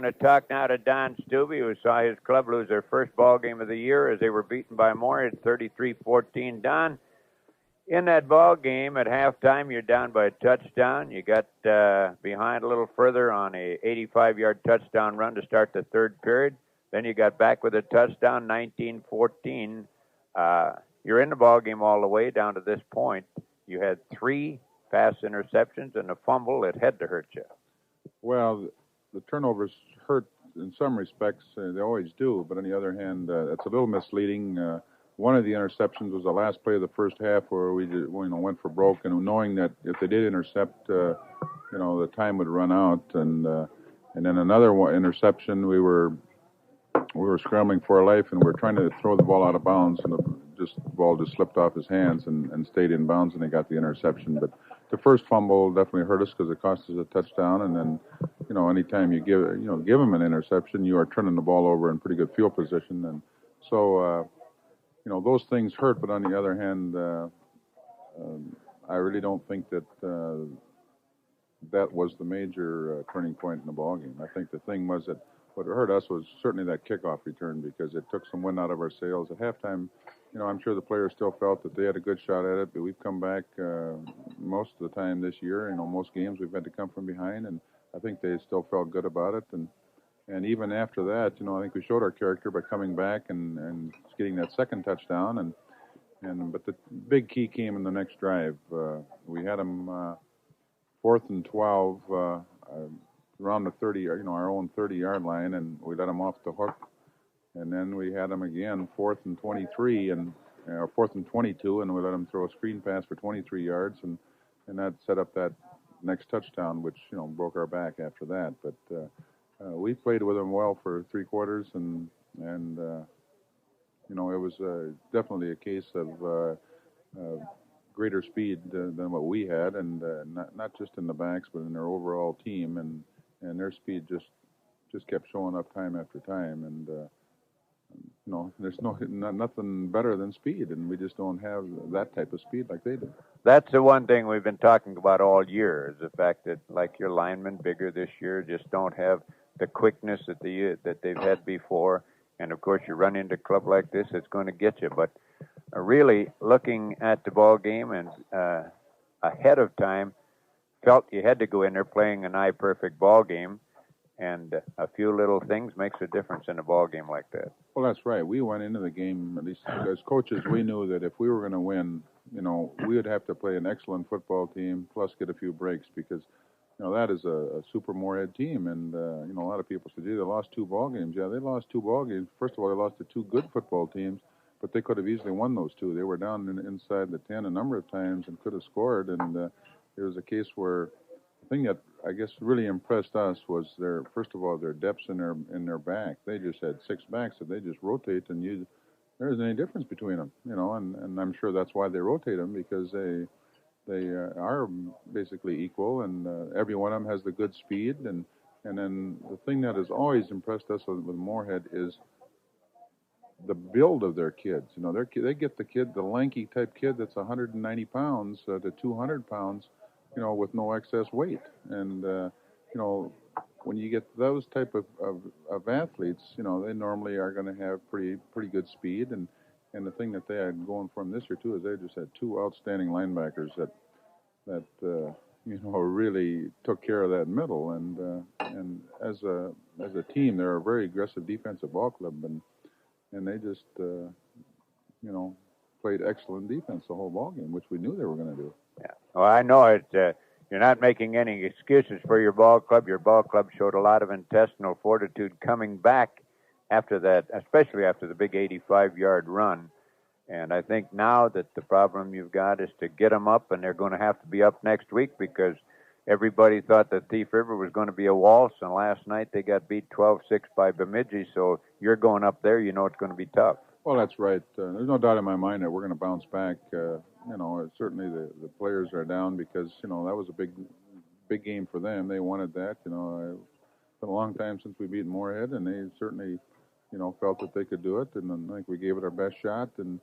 going to talk now to Don Stueve, who saw his club lose their first ball game of the year as they were beaten by Moorhead 33-14. Don, in that ball game at halftime, you're down by a touchdown. You got behind a little further on a 85-yard touchdown run to start the third period. Then you got back with a touchdown, 19-14. You're in the ball game all the way down to this point. You had 3 pass interceptions and a fumble that had to hurt you. Well, the turnovers hurt in some respects. They always do. But on the other hand, it's a little misleading. One of the interceptions was the last play of the first half where we went for broke, and knowing that if they did intercept, the time would run out. And then another interception, we were scrambling for our life, and we were trying to throw the ball out of bounds, and the ball just slipped off his hands and stayed in bounds, and they got the interception. But the first fumble definitely hurt us because it cost us a touchdown. And then, anytime you give them an interception, you are turning the ball over in pretty good field position. And so, those things hurt. But on the other hand, I really don't think that that was the major turning point in the ball game. I think the thing was that what hurt us was certainly that kickoff return, because it took some wind out of our sails. At halftime, I'm sure the players still felt that they had a good shot at it, but we've come back most of the time this year. Most games we've had to come from behind, and I think they still felt good about it. And even after that, I think we showed our character by coming back and getting that second touchdown. But the big key came in the next drive. We had them 4th and 12 around the 30, our own 30-yard line, and we let them off the hook. And then we had them again 4th and 23 or 4th and 22, and we let them throw a screen pass for 23 yards, and that set up that next touchdown, which broke our back after that. But we played with them well for 3 quarters, and it was definitely a case of greater speed than what we had, and not just in the backs, but in their overall team, and their speed just kept showing up time after time. And there's nothing better than speed, and we just don't have that type of speed like they do. That's the one thing we've been talking about all year, is the fact that, like, your linemen, bigger this year, just don't have the quickness that they've had before. And of course, you run into a club like this, it's going to get you. But really, looking at the ball game and ahead of time, felt you had to go in there playing a nigh-perfect ball game. And a few little things makes a difference in a ball game like that. Well, that's right. We went into the game, at least as coaches, we knew that if we were going to win, we would have to play an excellent football team, plus get a few breaks, because, that is a super Moorhead team. And, a lot of people said, gee, they lost 2 ball games. Yeah, they lost 2 ball games. First of all, they lost to 2 good football teams, but they could have easily won those 2. They were down inside the 10 a number of times and could have scored. And there was a case where the thing that I guess really impressed us was their depths in their back. They just had 6 backs that they just rotate, and there isn't any difference between them, and I'm sure that's why they rotate them, because they are basically equal, and every one of them has the good speed. And then the thing that has always impressed us with Moorhead is the build of their kids. They get the lanky type kid that's 190 pounds to 200 pounds, with no excess weight. And, when you get those type of athletes, they normally are going to have pretty good speed. And the thing that they had going for them this year, too, is they just had 2 outstanding linebackers that really took care of that middle. And as a team, they're a very aggressive defensive ball club, and they just, played excellent defense the whole ball game, which we knew they were going to do. Yeah. Well, I know it. You're not making any excuses for your ball club. Your ball club showed a lot of intestinal fortitude coming back after that, especially after the big 85-yard run. And I think now that the problem you've got is to get them up, and they're going to have to be up next week, because everybody thought that Thief River was going to be a waltz, and last night they got beat 12-6 by Bemidji. So you're going up there, it's going to be tough. Well, that's right. There's no doubt in my mind that we're going to bounce back. Certainly the players are down because, that was a big game for them. They wanted that. It's been a long time since we beat Moorhead, and they certainly, felt that they could do it. And I think we gave it our best shot. And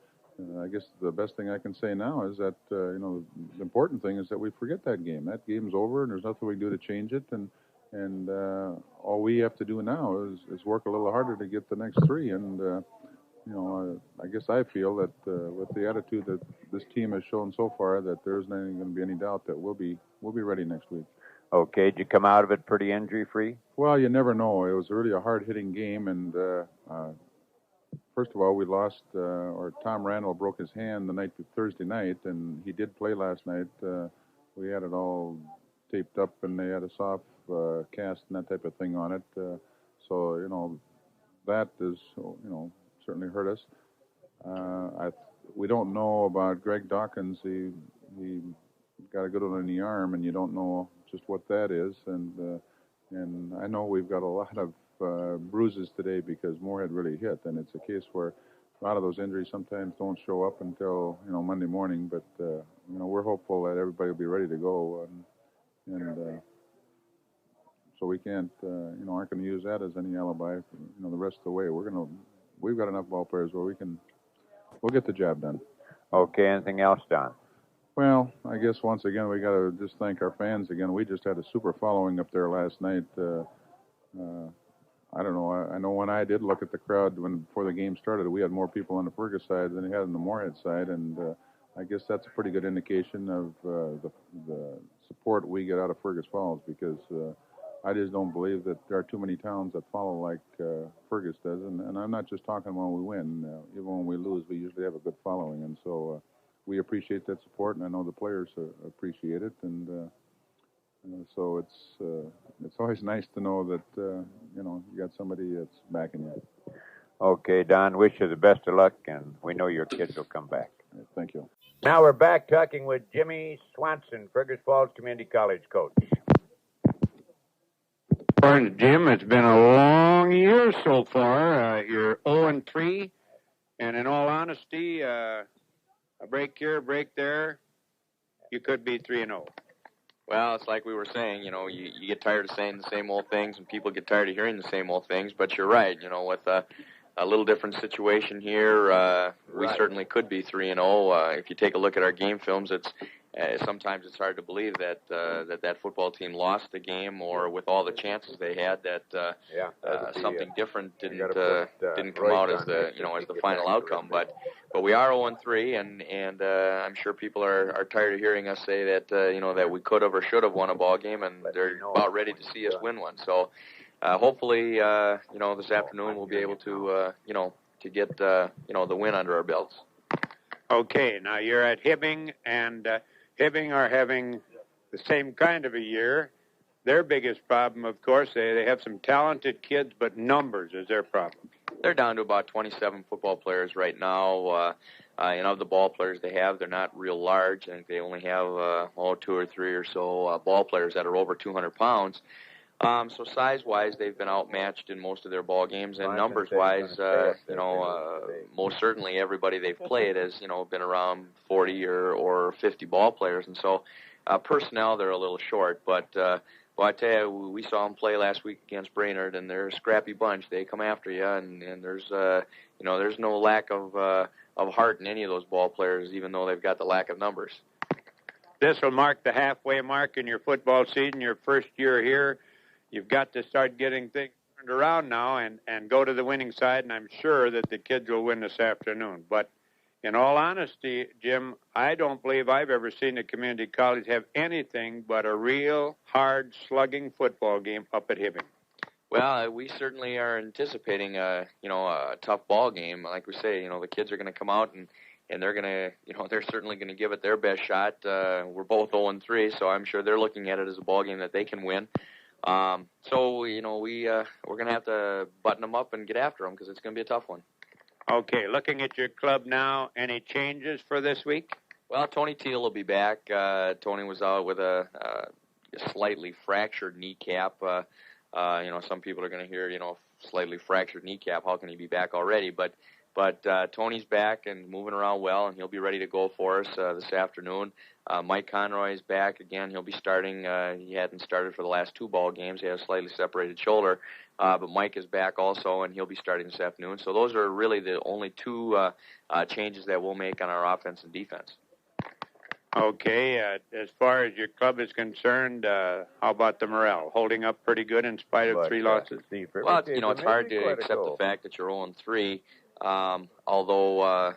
I guess the best thing I can say now is that, the important thing is that we forget that game. That game's over, and there's nothing we can do to change it. And And all we have to do now is work a little harder to get the next 3. And I guess I feel that with the attitude that this team has shown so far, that there isn't going to be any doubt that we'll be ready next week. Okay, did you come out of it pretty injury-free? Well, you never know. It was really a hard-hitting game, and first of all, we lost, or Tom Randall broke his hand Thursday night, and he did play last night. We had it all taped up, and they had a soft cast and that type of thing on it. So, that is, certainly hurt us. We don't know about Greg Dawkins. He got a good one in the arm, and you don't know just what that is. And I know we've got a lot of bruises today because Moorhead really hit, and it's a case where a lot of those injuries sometimes don't show up until Monday morning. But we're hopeful that everybody will be ready to go, and so we can't aren't going to use that as any alibi for, the rest of the way. We've got enough ball players where we'll get the job done. Okay, anything else, Don? Well, I guess once again we got to just thank our fans again. We just had a super following up there last night. I don't know. I know when I did look at the crowd before the game started, we had more people on the Fergus side than we had on the Moorhead side, and I guess that's a pretty good indication of the support we get out of Fergus Falls, because I just don't believe that there are too many towns that follow like Fergus does, and I'm not just talking when we win. Even when we lose, we usually have a good following, and so we appreciate that support, and I know the players appreciate it, and so it's always nice to know that you got somebody that's backing you. Okay, Don, wish you the best of luck, and we know your kids will come back. Thank you. Now we're back talking with Jimmy Swanson, Fergus Falls Community College coach. Morning, Jim. It's been a long year so far. You're 0-3, and in all honesty, a break here, a break there, you could be 3-0. Well, it's like we were saying, you get tired of saying the same old things, and people get tired of hearing the same old things, but you're right, with a little different situation here, we certainly could be 3-0. If you take a look at our game films, sometimes it's hard to believe that football team lost the game, or with all the chances they had, that something different didn't come out as the final outcome. But we are 0-3, and I'm sure people are tired of hearing us say that that we could have or should have won a ball game, and they're about ready to see us win one. So hopefully this afternoon we'll be able to to get the win under our belts. Okay, now you're at Hibbing, and Hibbing are having the same kind of a year. Their biggest problem, of course, they have some talented kids, but numbers is their problem. They're down to about 27 football players right now. And of the ball players they have, they're not real large. I think they only have 2 or 3 or so ball players that are over 200 pounds. So size-wise, they've been outmatched in most of their ball games, and numbers-wise, most certainly everybody they've played has, been around 40 or 50 ball players, and so personnel they're a little short. But I tell you, we saw them play last week against Brainerd, and they're a scrappy bunch. They come after you, and there's there's no lack of heart in any of those ball players, even though they've got the lack of numbers. This will mark the halfway mark in your football season, your first year here. You've got to start getting things turned around now and go to the winning side, and I'm sure that the kids will win this afternoon. But in all honesty, Jim, I don't believe I've ever seen a community college have anything but a real hard slugging football game up at Hibbing. Well, we certainly are anticipating a tough ball game. Like we say, the kids are going to come out and they're going to, they're certainly going to give it their best shot. We're both 0-3, so I'm sure they're looking at it as a ball game that they can win. So we're going to have to button them up and get after them because it's going to be a tough one. Okay, looking at your club now, any changes for this week? Well, Tony Teal will be back. Tony was out with a slightly fractured kneecap. Some people are going to hear, slightly fractured kneecap. How can he be back already? But Tony's back and moving around well, and he'll be ready to go for us this afternoon. Mike Conroy is back again. He'll be starting. He hadn't started for the last 2 ball games. He has a slightly separated shoulder. But Mike is back also, and he'll be starting this afternoon. So those are really the only 2 changes that we'll make on our offense and defense. Okay, as far as your club is concerned, how about the morale? Holding up pretty good in spite of 3 losses? Well, it's hard to accept the fact that you're 0-3, although,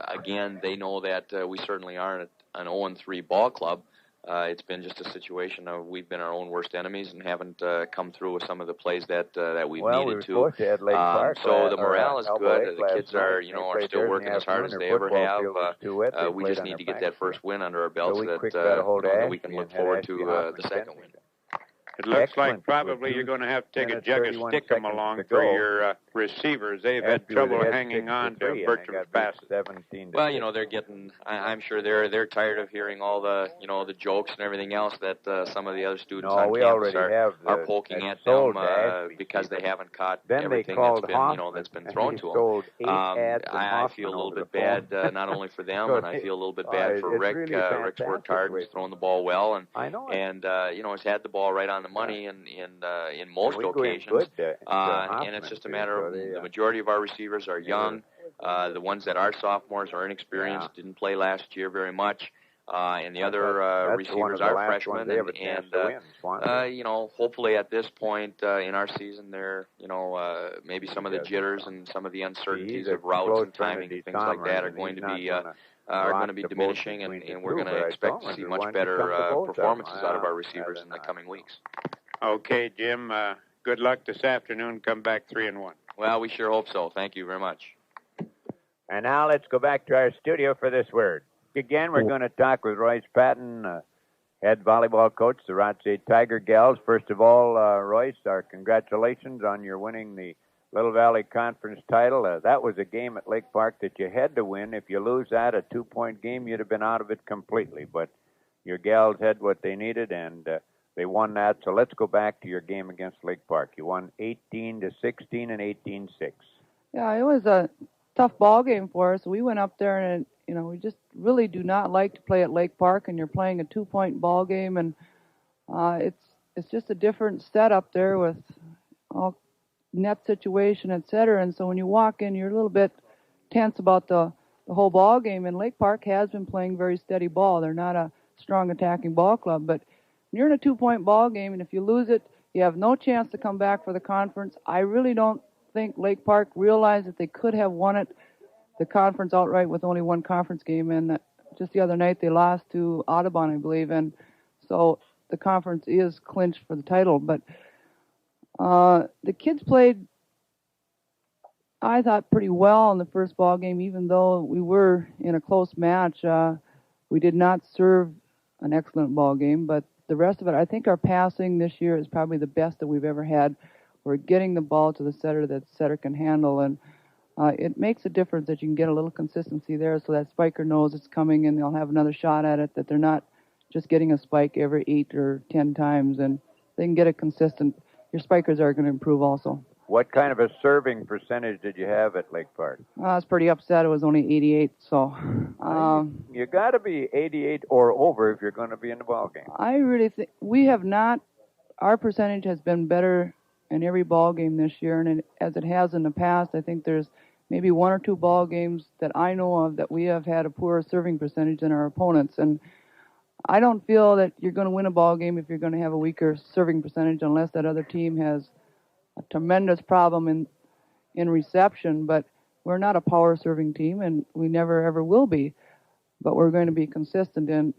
again, they know that we certainly aren't an 0-3 ball club. It's been just a situation of we've been our own worst enemies and haven't come through with some of the plays that we've needed to. So the morale is good. The kids are still working as hard as they ever have. We just need to get that first win under our belts that we can look forward to the second win. It looks like probably you're going to have to take a jug of stickum along for your receivers. They've had trouble hanging on to Bertram's passes. Well, they're getting. I'm sure they're tired of hearing all the the jokes and everything else that some of the other students on campus are poking at them because they haven't caught everything that's been thrown to them. I feel a little bit bad, not only for them, and I feel a little bit bad for Rick. Rick's worked hard and he's thrown the ball well, and he's had the ball right on the money in most occasions, and it's just a matter of the majority of our receivers are young. The ones that are sophomores are inexperienced, didn't play last year very much, and the other receivers are freshmen. And hopefully at this point in our season, they're maybe some of the jitters and some of the uncertainties of routes and timing, things like that, are going to be diminishing, and we're going to expect to see much better performances out of our receivers in the coming weeks. Okay, Jim. Good luck this afternoon. Come back 3-1. Well, we sure hope so. Thank you very much. And now let's go back to our studio for this word. Again, we're going to talk with Royce Patton, head volleyball coach, the Rothsay Tiger Gals. First of all, Royce, our congratulations on your winning the Little Valley Conference title. That was a game at Lake Park that you had to win. If you lose that, a 2-point game, you'd have been out of it completely. But your gals had what they needed, and they won that. So let's go back to your game against Lake Park. You won 18-16 and 18-6. Yeah, it was a tough ball game for us. We went up there, and we just really do not like to play at Lake Park, and you're playing a 2-point ball game, and it's just a different setup there with all net situation, etc. And so when you walk in, you're a little bit tense about the whole ball game. And Lake Park has been playing very steady ball. They're not a strong attacking ball club, but when you're in a 2-point ball game, and if you lose it, you have no chance to come back for the conference. I really don't think Lake Park realized that they could have won the conference outright with only one conference game. And just the other night, they lost to Audubon, I believe, and so the conference is clinched for the title. But the kids played, I thought, pretty well in the first ball game, even though we were in a close match. We did not serve an excellent ball game, but the rest of it, I think our passing this year is probably the best that we've ever had. We're getting the ball to the setter that the setter can handle, and it makes a difference that you can get a little consistency there so that spiker knows it's coming and they'll have another shot at it, that they're not just getting a spike every 8 or 10 times, and they can get it consistent. Your spikers are going to improve also. What kind of a serving percentage did you have at Lake Park? I was pretty upset. It was only 88, so... you got to be 88 or over if you're going to be in the ball game. I really think we have not... Our percentage has been better in every ball game this year, and as it has in the past, I think there's maybe 1 or 2 ball games that I know of that we have had a poorer serving percentage than our opponents, and I don't feel that you're going to win a ball game if you're going to have a weaker serving percentage unless that other team has a tremendous problem in reception. But we're not a power serving team, and we never ever will be. But we're going to be consistent. And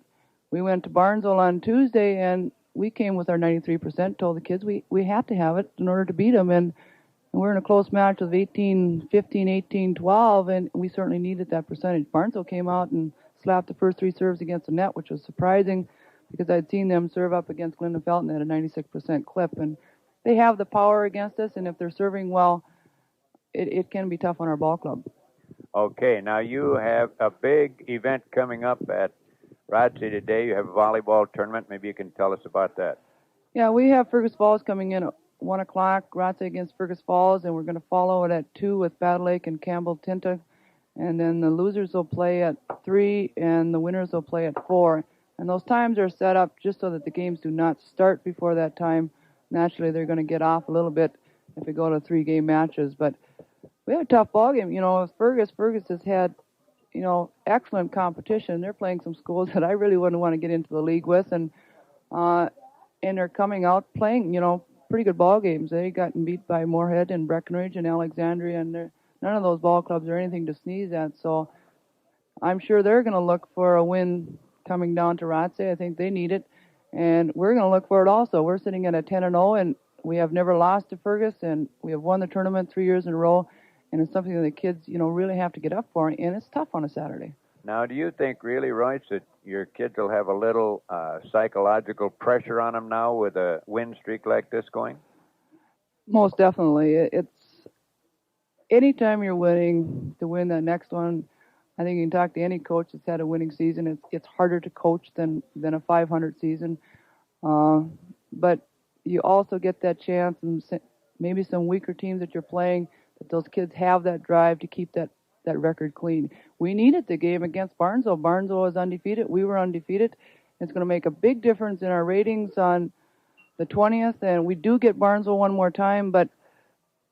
we went to Barnesville on Tuesday, and we came with our 93%, told the kids we had to have it in order to beat them. And we're in a close match of 18-15, 18-12, and we certainly needed that percentage. Barnesville came out and slapped the first 3 serves against the net, which was surprising because I'd seen them serve up against Glendon Felton at a 96% clip. And they have the power against us, and if they're serving well, it can be tough on our ball club. Okay, now you have a big event coming up at Rothsay today. You have a volleyball tournament. Maybe you can tell us about that. Yeah, we have Fergus Falls coming in at 1 o'clock, Rothsay against Fergus Falls, and we're going to follow it at 2 with Battle Lake and Campbell Tinta. And then the losers will play at 3, and the winners will play at 4. And those times are set up just so that the games do not start before that time. Naturally, they're going to get off a little bit if we go to 3-game matches. But we have a tough ball game. Fergus has had excellent competition. They're playing some schools that I really wouldn't want to get into the league with, and they're coming out playing, pretty good ball games. They gotten beat by Moorhead and Breckenridge and Alexandria, and none of those ball clubs are anything to sneeze at. So I'm sure they're going to look for a win coming down to Rothsay. I think they need it, and we're going to look for it also. We're sitting at a 10-0, and we have never lost to Fergus, and we have won the tournament 3 years in a row, and it's something that the kids, really have to get up for, and it's tough on a Saturday. Now, do you think really, Royce, that your kids will have a little psychological pressure on them now with a win streak like this going? Most definitely. It's anytime you're winning, to win that next one, I think you can talk to any coach that's had a winning season. It's harder to coach than a 500 season. But you also get that chance, and maybe some weaker teams that you're playing, that those kids have that drive to keep that record clean. We needed the game against Barnesville. Barnesville was undefeated. We were undefeated. It's going to make a big difference in our ratings on the 20th, and we do get Barnesville one more time, but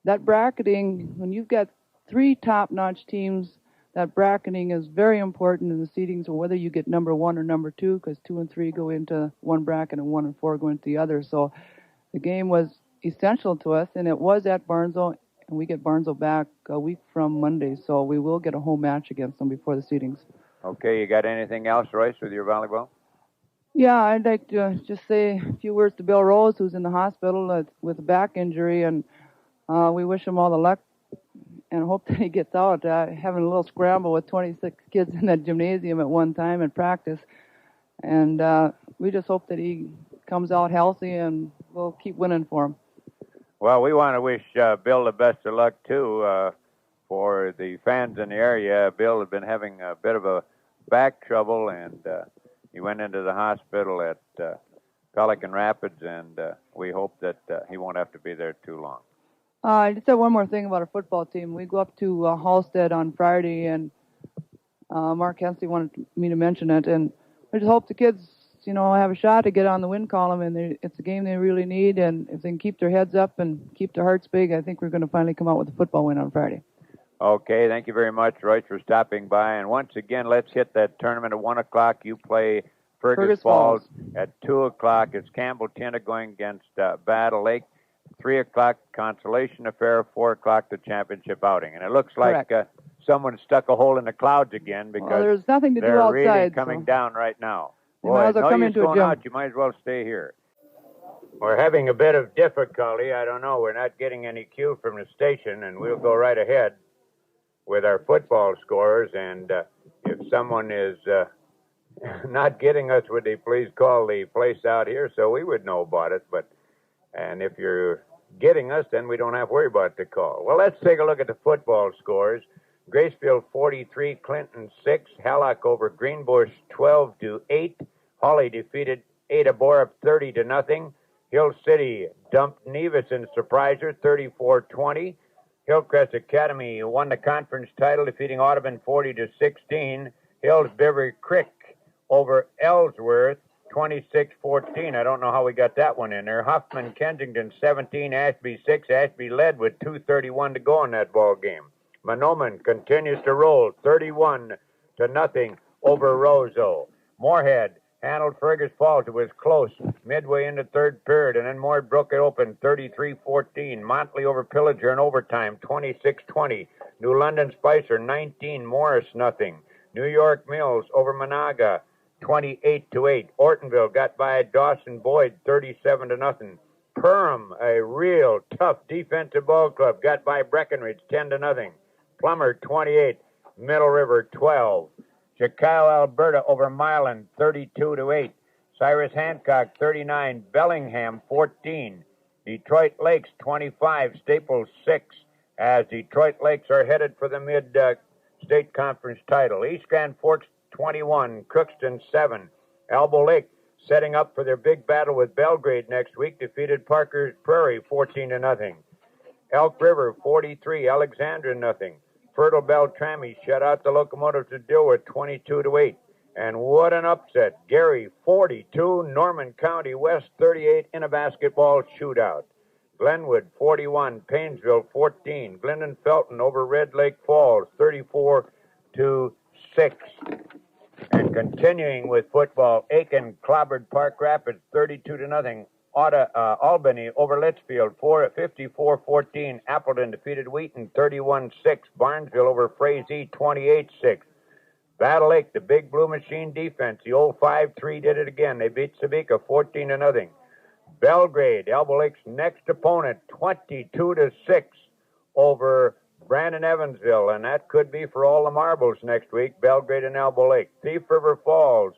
that bracketing, when you've got 3 top-notch teams, that bracketing is very important in the seedings, or whether you get number 1 or number 2, because 2 and 3 go into one bracket and 1 and 4 go into the other. So the game was essential to us, and it was at Barnesville, and we get Barnesville back a week from Monday, so we will get a home match against them before the seedings. Okay, you got anything else, Royce, with your volleyball? Yeah, I'd like to just say a few words to Bill Rose, who's in the hospital with a back injury, and we wish him all the luck and hope that he gets out. Having a little scramble with 26 kids in that gymnasium at one time in practice, and we just hope that he comes out healthy, and we'll keep winning for him. Well, we want to wish Bill the best of luck, too, for the fans in the area. Bill has been having a bit of a back trouble, and he went into the hospital at Pelican Rapids, and we hope that he won't have to be there too long. I just said one more thing about our football team. We go up to Halstead on Friday, and Mark Hensley wanted me to mention it, and I just hope the kids, have a shot to get on the win column, and it's a game they really need, and if they can keep their heads up and keep their hearts big, I think we're going to finally come out with a football win on Friday. Okay, thank you very much, Royce, for stopping by, and once again, let's hit that tournament at 1 o'clock. You play Fergus Falls. At 2 o'clock, it's Campbell Tinna going against Battle Lake. 3 o'clock, consolation affair. 4 o'clock, the championship outing. And it looks like someone stuck a hole in the clouds again, because there's nothing to do they're outside, really coming down right now. Boy, no use going out. You might as well stay here. We're having a bit of difficulty. I don't know. We're not getting any cue from the station, and we'll go right ahead with our football scores. And if someone is not getting us, would they please call the place out here so we would know about it? And if you're getting us, then we don't have to worry about the call. Well, let's take a look at the football scores. Gracefield 43, Clinton 6, Hallock over Greenbush 12-8. Hawley defeated Ada Borup 30-0. Hill City dumped Nevis in surpriser 34-20. Hillcrest Academy won the conference title, defeating Audubon 40-16. Hills Beverly Creek over Ellsworth 26-14. I don't know how we got that one in there. Huffman Kensington 17, Ashby 6. Ashby led with 2:31 to go in that ball game. Mahnomen continues to roll 31-0 over Roseau. Moorhead handled Fergus Falls. It was close midway in the third period, and then Moorhead broke it open 33-14. Montley over Pillager in overtime 26-20. New London Spicer 19, Morris 0. New York Mills over Monaga 28-8. Ortonville got by Dawson Boyd 37-0. Perham, a real tough defensive ball club, got by Breckenridge 10-0. Plummer 28, Middle River 12. Chicago, Alberta over Milan 32-8. Cyrus Hancock 39, Bellingham 14. Detroit Lakes 25, Staples 6, as Detroit Lakes are headed for the mid-state conference title. East Grand Forks 21, Crookston 7. Elbow Lake setting up for their big battle with Belgrade next week, defeated Parker's Prairie 14-0. Elk River 43, Alexandra 0. Fertile Beltrami shut out the Locomotives of Dilworth 22-8. And what an upset. Gary 42, Norman County West 38 in a basketball shootout. Glenwood 41, Painesville 14. Glendon Felton over Red Lake Falls 34-6. 6. And continuing with football, Aiken clobbered Park Rapids 32-0. Albany over Litchfield 54-14. Appleton defeated Wheaton 31-6. Barnesville over Frazee 28-6. Battle Lake, the Big Blue Machine defense, the old 5-3 did it again. They beat Sabika 14-0. Belgrade, Elbow Lake's next opponent, 22-6 over Brandon Evansville, and that could be for all the marbles next week, Belgrade and Elbow Lake. Thief River Falls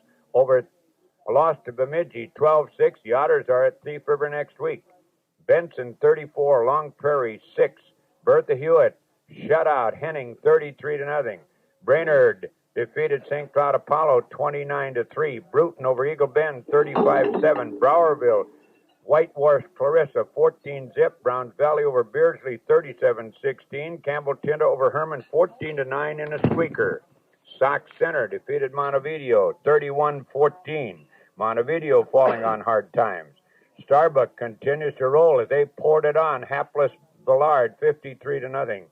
lost to Bemidji 12-6. The Otters are at Thief River next week. Benson 34, Long Prairie 6. Bertha Hewitt shutout Henning 33-0. Brainerd defeated St. Cloud Apollo 29-3. Bruton over Eagle Bend 35-7. Browerville Whitewash Clarissa 14-zip. Browns Valley over Beardsley 37-16. Campbell Tinda over Herman 14-9 in a squeaker. Sauk Center defeated Montevideo 31-14. Montevideo falling on hard times. Starbuck continues to roll as they poured it on hapless Villard 53-0.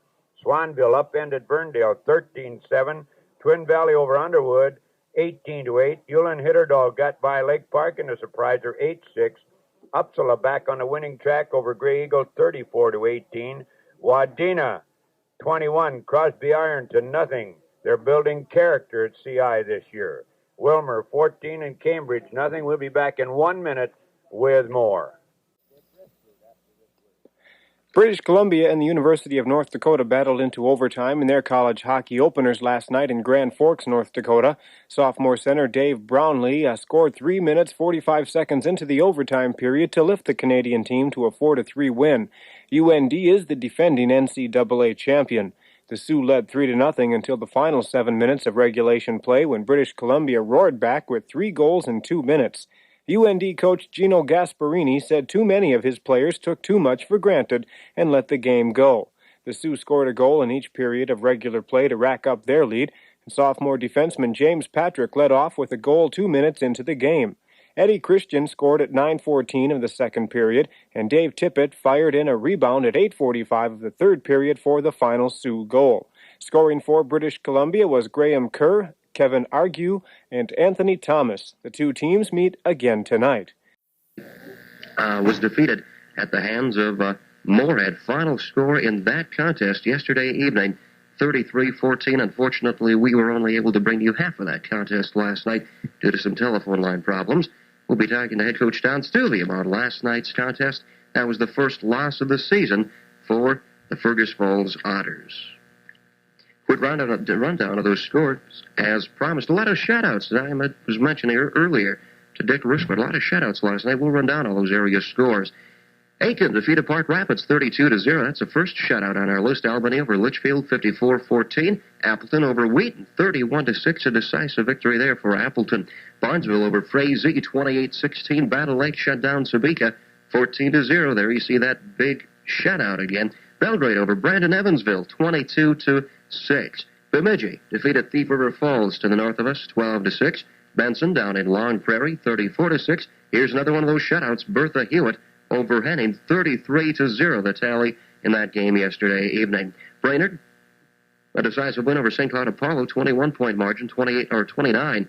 Swanville upended Burndale 13-7. Twin Valley over Underwood 18-8. Ulen Hitterdall got by Lake Park in a surpriser 8-6. Uppsala back on the winning track over Grey Eagle 34-18. Wadena 21. Crosby Iron to nothing. They're building character at CI this year. Wilmer 14 and Cambridge nothing. We'll be back in 1 minute with more. British Columbia and the University of North Dakota battled into overtime in their college hockey openers last night in Grand Forks, North Dakota. Sophomore center Dave Brownlee scored 3 minutes 45 seconds into the overtime period to lift the Canadian team to a 4-3 win. UND is the defending NCAA champion. The Sioux led 3-0 until the final 7 minutes of regulation play when British Columbia roared back with 3 goals in 2 minutes. UND coach Gino Gasparini said too many of his players took too much for granted and let the game go. The Sioux scored a goal in each period of regular play to rack up their lead, and sophomore defenseman James Patrick led off with a goal 2 minutes into the game. Eddie Christian scored at 9:14 of the second period, and Dave Tippett fired in a rebound at 8:45 of the third period for the final Sioux goal. Scoring for British Columbia was Graham Kerr, Kevin Argue, and Anthony Thomas. The two teams meet again tonight. Was defeated at the hands of Moorhead. Final score in that contest yesterday evening, 33-14. Unfortunately, we were only able to bring you half of that contest last night due to some telephone line problems. We'll be talking to head coach Don Stueve about last night's contest. That was the first loss of the season for the Fergus Falls Otters. Quick rundown of those scores, as promised. A lot of shout-outs that I was mentioning earlier to Dick Risquid. A lot of shout-outs last night. We'll run down all those area scores. Aiken defeated Park Rapids 32-0. That's the first shutout on our list. Albany over Litchfield 54-14. Appleton over Wheaton 31-6. A decisive victory there for Appleton. Barnesville over Frazee 28-16. Battle Lake shut down Sabika 14-0. There you see that big shutout again. Belgrade over Brandon Evansville 22-6. Bemidji defeated Thief River Falls to the north of us 12-6. Benson down in Long Prairie 34-6. Here's another one of those shutouts. Bertha Hewitt over Henning 33-0. The tally in that game yesterday evening. Brainerd, a decisive win over St. Cloud Apollo, 21-point margin, 29-8.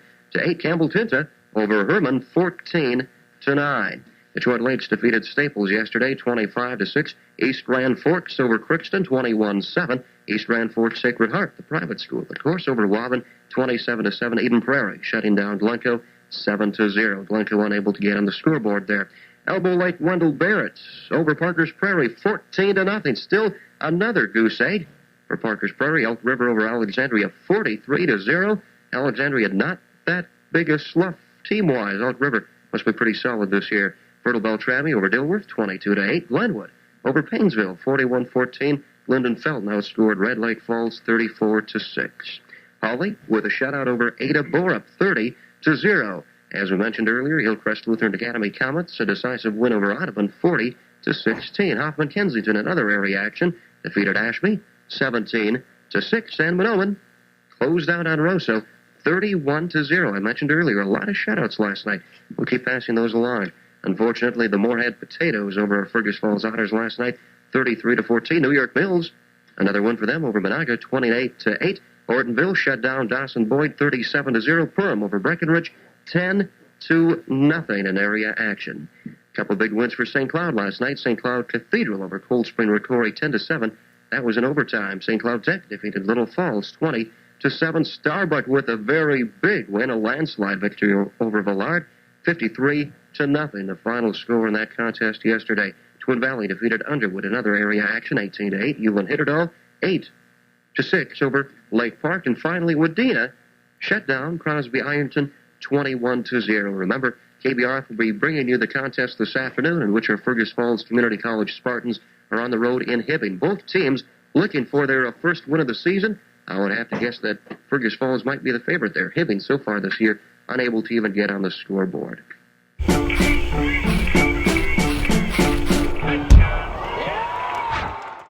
Campbell Tinta over Herman 14-9. Detroit Lakes defeated Staples yesterday, 25-6. East Grand Forks over Crookston, 21-7. East Grand Forks Sacred Heart, the private school, of course, over Waubun, 27-7. Eden Prairie shutting down Glencoe, 7-0. Glencoe unable to get on the scoreboard there. Elbow Lake Wendell Barrett over Parker's Prairie, 14-0. Still another goose egg for Parker's Prairie. Elk River over Alexandria, 43-0. Alexandria not that big a slough team-wise. Elk River must be pretty solid this year. Fertile Beltrami over Dilworth, 22-8. Glenwood over Painesville, 41-14. Linden Felton outscored Red Lake Falls, 34-6. Holly with a shutout over Ada Borup, 30-0. As we mentioned earlier, Hillcrest Lutheran Academy Comets, a decisive win over Audubon, 40-16. Hoffman Kensington, another area action, defeated Ashby, 17-6. And Minoan closed out on Rosso, 31-0. I mentioned earlier, a lot of shutouts last night. We'll keep passing those along. Unfortunately, the Moorhead Potatoes over Fergus Falls Otters last night, 33-14. New York Mills, another one for them over Monaga, 28-8. Ortonville shut down Dawson Boyd 37-0. Perham over Breckenridge 10-0 in area action. A couple big wins for St. Cloud last night. St. Cloud Cathedral over Cold Spring Ricori 10-7. That was in overtime. St. Cloud Tech defeated Little Falls 20-7. Starbuck with a very big win, a landslide victory over Villard 53-0. The final score in that contest yesterday. Twin Valley defeated Underwood in other area action 18-8. Ulan Hitterdal 8-6 over Lake Park. And finally, Wadena shut down Crosby Ironton 21-0. Remember, KBRF will be bringing you the contest this afternoon in which our Fergus Falls Community College Spartans are on the road in Hibbing. Both teams looking for their first win of the season. I would have to guess that Fergus Falls might be the favorite there. Hibbing so far this year unable to even get on the scoreboard.